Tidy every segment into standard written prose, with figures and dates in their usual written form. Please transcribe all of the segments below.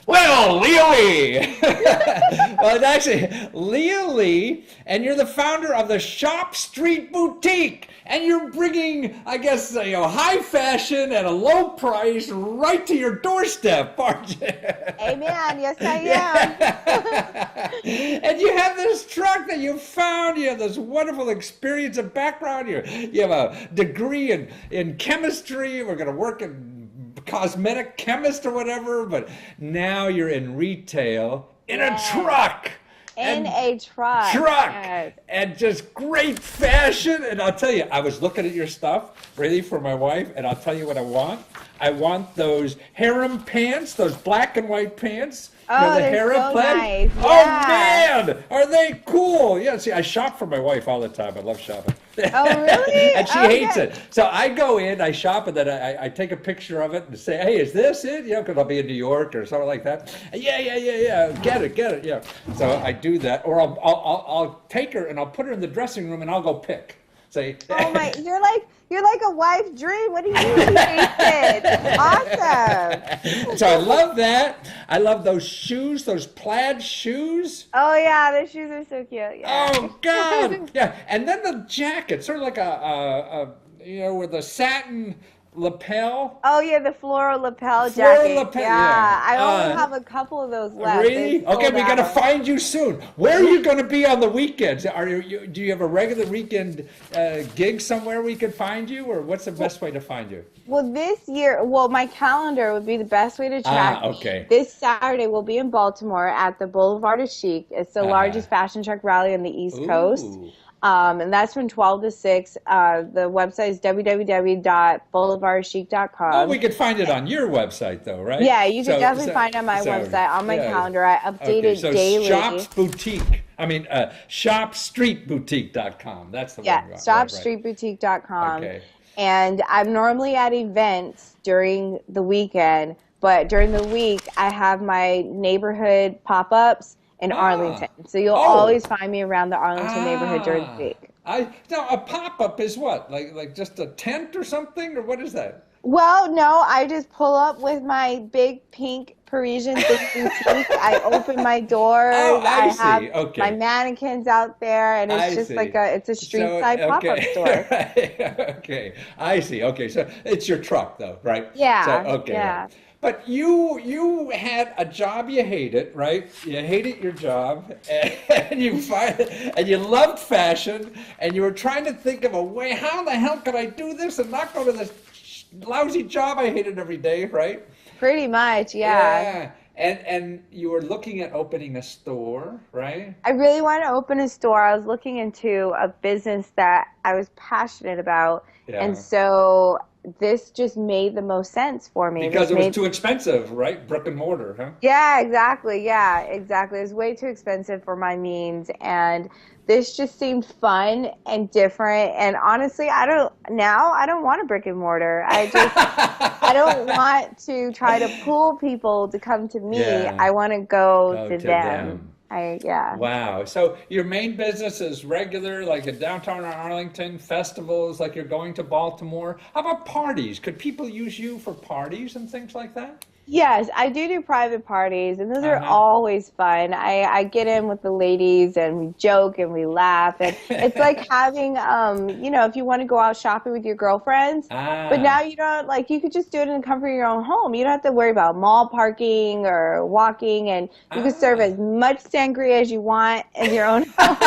Well, Leah Lee. Well, it's actually Leah Lee, and you're the founder of the Shop Street Boutique, and you're bringing, I guess, high fashion at a low price right to your doorstep, aren't you? Amen. Yes, I Yeah. And you have this truck that you found. You have this wonderful experience and background. You have a degree in chemistry. We're going to work in cosmetic chemist or whatever, but now you're in retail in a am. truck. In And a truck. truck Yes. and just great fashion. And I'll tell you, I was looking at your stuff ready for my wife, and I'll tell you what I want. I want those harem pants, those black and white pants. Oh, the they're harem so plaid. nice. Oh Yeah. man, are they cool? Yeah, see, I shop for my wife all the time. I love shopping. Oh, really? And she Okay. hates it. So I go in, I shop, and then I take a picture of it and say, hey, is this it? Because I'll be in New York or something like that. Yeah. Get it. Yeah. So I do that, or I'll take her and I'll put her in the dressing room and I'll go pick. Say, Oh my, you're like a wife dream. What do you mean you hate it? Awesome. So I love that. I love those shoes, those plaid shoes. Oh yeah, the shoes are so cute. Yeah. Oh God, yeah. And then the jacket, sort of like with a satin lapel. Oh yeah, the floral lapel Floral jacket. lapel, Yeah, yeah. I only have a couple of those left. Really? They've Okay, sold we got to out. find you soon. Where are you going to be on the weekends? Do you have a regular weekend gig somewhere we can find you, or what's the best way to find you? Well, this year, my calendar would be the best way to track me. Okay. This Saturday, we'll be in Baltimore at the Boulevard of Chic. It's the largest fashion truck rally on the East Coast. Ooh. And that's from 12 to 6. The website is www.boulevardchic.com. Oh, we could find it on your website, though, right? Yeah, you can definitely find it on my website, on my calendar. I update it so daily. Shops Boutique. Shopstreetboutique.com. That's the one. Yeah, Right. shopstreetboutique.com. Okay. And I'm normally at events during the weekend, but during the week, I have my neighborhood pop-ups in Arlington. So you'll always find me around the Arlington neighborhood during the week. Now a pop-up is what? Like just a tent or something, or what is that? Well, no, I just pull up with my big pink Parisian thinking boutique. I open my doors. Oh, I see. have Okay. my mannequins out there, and it's just see. like it's a street side pop-up store. Okay, I see. Okay, so it's your truck, though, right? Yeah. So, okay. Yeah. Right. But you had a job you hated, right? You hated your job, and you loved fashion, and you were trying to think of a way. How the hell could I do this and not go to this lousy job I hated every day, right? Pretty much, yeah. And you were looking at opening a store, right? I really wanted to open a store. I was looking into a business that I was passionate about, and so this just made the most sense for me. Because it was too expensive, right? Brick and mortar, huh? Yeah, exactly. Yeah, exactly. It was way too expensive for my means, and this just seemed fun and different. And honestly, I don't want a brick and mortar. I don't want to try to pull people to come to me. Yeah. I want to go to them. Wow. So your main business is regular, like in downtown Arlington, festivals, like you're going to Baltimore. How about parties? Could people use you for parties and things like that? Yes, I do private parties, and those are always fun. I get in with the ladies, and we joke and we laugh, and it's like having, if you want to go out shopping with your girlfriends, but now you don't, you could just do it in the comfort of your own home. You don't have to worry about mall parking or walking, and you can serve as much sangria as you want in your own home.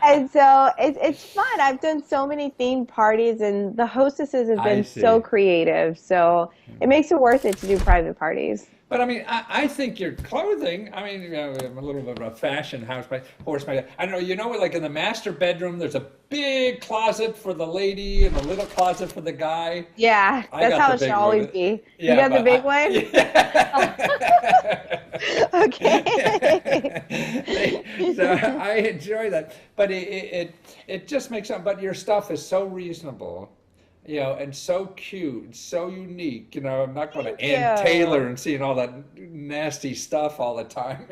And so it's fun. I've done so many themed parties, and the hostesses have been so creative. So it makes it worth it to do private parties. But I think your clothing, I'm a little bit of a fashion house, but I don't know, like in the master bedroom, there's a big closet for the lady and a little closet for the guy. Yeah, that's how it should always be. Yeah, you got the big one? Okay. So I enjoy that. But it just makes sense. But your stuff is so reasonable. And so cute, so unique. I'm not going to Ann Taylor and seeing all that nasty stuff all the time,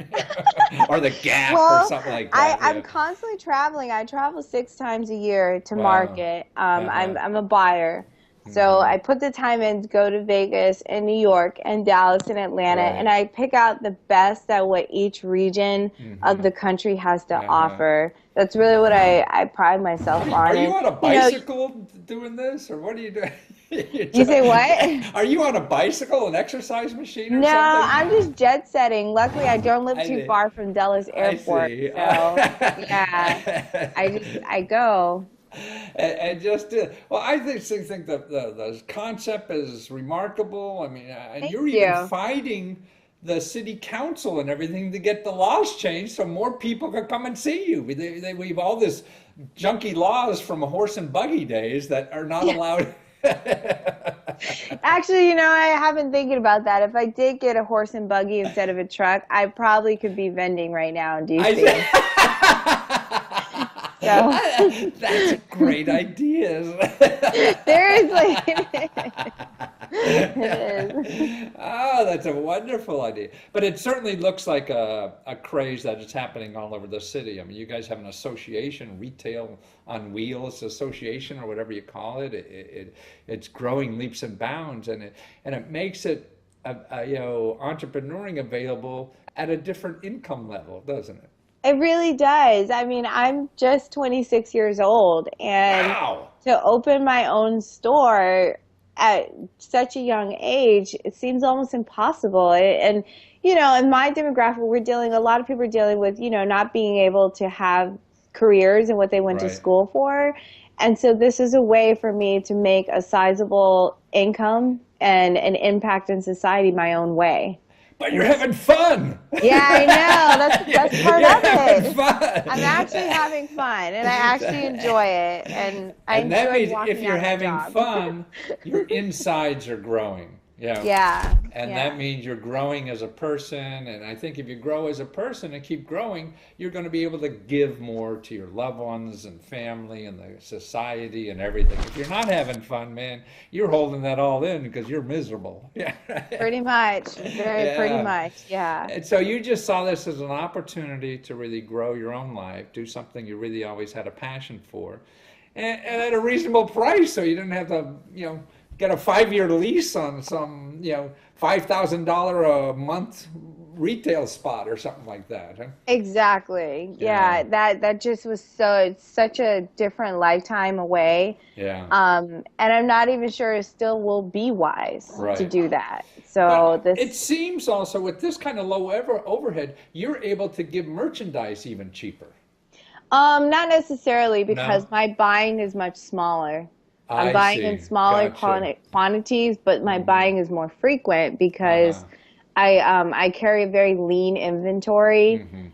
or the Gap or something like that. I'm constantly traveling. I travel 6 times a year to market. I'm a buyer, So I put the time in to go to Vegas and New York and Dallas and Atlanta, and Right. I pick out the best at what each region of the country has to Uh-huh. offer. That's really what I pride myself Are on. you And, on a you know, bicycle doing this, or what are you doing? you say what? Are you on a bicycle, an exercise machine or No, something? I'm just jet setting. Luckily, I don't live I too see. far from Dulles I Airport, see. so yeah, I go. And just well, I think that the concept is remarkable. I mean, and Thank you're even you. fighting the city council and everything to get the laws changed so more people can come and see you. We have all this junky laws from horse and buggy days that are not Yeah. allowed. Actually, I have been thinking about that. If I did get a horse and buggy instead of a truck, I probably could be vending right now in I DC. So That's a great idea. Isn't it? seriously, it is. Oh, that's a wonderful idea. But it certainly looks like a craze that is happening all over the city. I mean, you guys have an association, Retail on Wheels Association, or whatever you call it. It's growing leaps and bounds, and it makes it entrepreneuring available at a different income level, doesn't it? It really does. I mean, I'm just 26 years old, and Wow. to open my own store at such a young age, it seems almost impossible. And, in my demographic, a lot of people are dealing with, not being able to have careers and what they went to Right. school for. And so this is a way for me to make a sizable income and an impact in society my own way. But And you're this having fun. Yeah, I know. That's part You're of having it. I'm actually fun. having fun and I actually enjoy it. And I And that enjoy means if walking you're out my having dog. fun, your insides are growing. Yeah. Yeah, And that yeah. means you're growing as a person. And I think if you grow as a person and keep growing, you're going to be able to give more to your loved ones and family and the society and everything. If you're not having fun, man, you're holding that all in because you're miserable. Yeah. Pretty much. Pretty Yeah. much. Yeah. And so you just saw this as an opportunity to really grow your own life, do something you really always had a passion for, and at a reasonable price, so you didn't have to, get a 5-year lease on some, $5,000 a month retail spot or something like that. Huh? Exactly. Yeah, Yeah, that just was it's such a different lifetime away. yeah, And I'm not even sure it still will be wise to right. do that. But So it this seems also with this kind of low overhead, you're able to give merchandise even cheaper. Not necessarily No, because my buying is much smaller. I'm I buying in see. smaller Gotcha. quantities, but my Hmm. buying is more frequent because Uh-huh. I carry a very lean inventory, Hmm.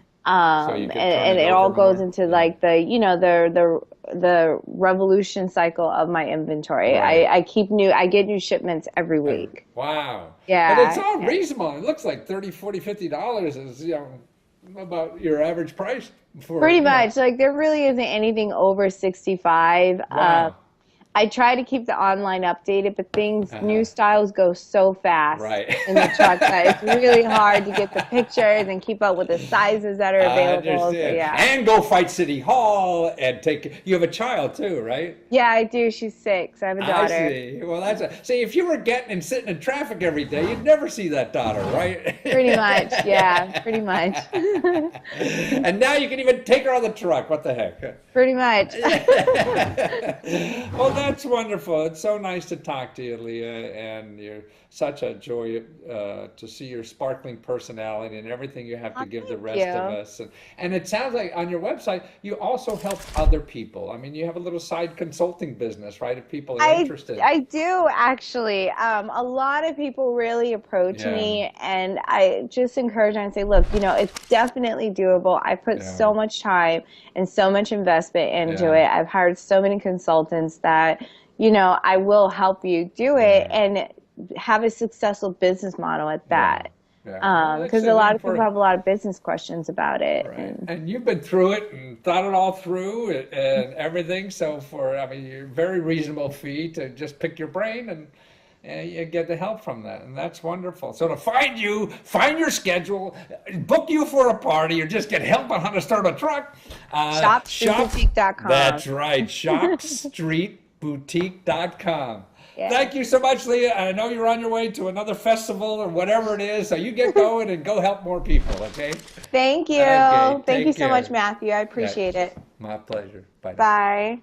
So you can turn and it it over all goes more. into Yeah. like the revolution cycle of my inventory. Right. I get new shipments every week. Wow. But it's Yeah, all yeah. reasonable. It looks like 30, 40, $50 is, about your average price for, Pretty much. Like there really isn't anything over 65. wow. I try to keep the online updated, but new Uh-huh. styles go so fast Right. in the truck that it's really hard to get the pictures and keep up with the sizes that are I available. So understand. yeah. And go fight City Hall and you have a child too, right? Yeah, I do. She's 6. I have a I daughter. see. Well, see, if you were getting and sitting in traffic every day, you'd never see that daughter, right? Pretty much. Yeah, pretty much. And now you can even take her on the truck. What the heck? Pretty much. Well, that's wonderful. It's so nice to talk to you, Leah, and you're such a joy to see your sparkling personality and everything you have to Oh, give the thank rest of you. us. And it sounds like on your website, you also help other people. I mean, you have a little side consulting business, right? If people are I interested. I do actually. A lot of people really approach Yeah, me, and I just encourage them and say, look, it's definitely doable. I put yeah, so much time and so much investment into yeah, it. I've hired so many consultants that, I will help you do it yeah, and have a successful business model at yeah, that. yeah. Well, that's Because a lot of people important. have a lot of business questions about it, Right. and And you've been through it and thought it all through and everything. So I mean, you're very reasonable fee to just pick your brain and you get the help from that. And that's wonderful. So to find you, find your schedule, book you for a party or just get help on how to start a truck, shop. shopstreetboutique.com. That's right. Shopstreetboutique.com. Yeah. Thank you so much, Leah. I know you're on your way to another festival or whatever it is, so you get going and go help more people, okay? Thank you. Okay, Thank you take so much, care. Matthew. I Yeah, appreciate it. my pleasure. Bye now. Bye.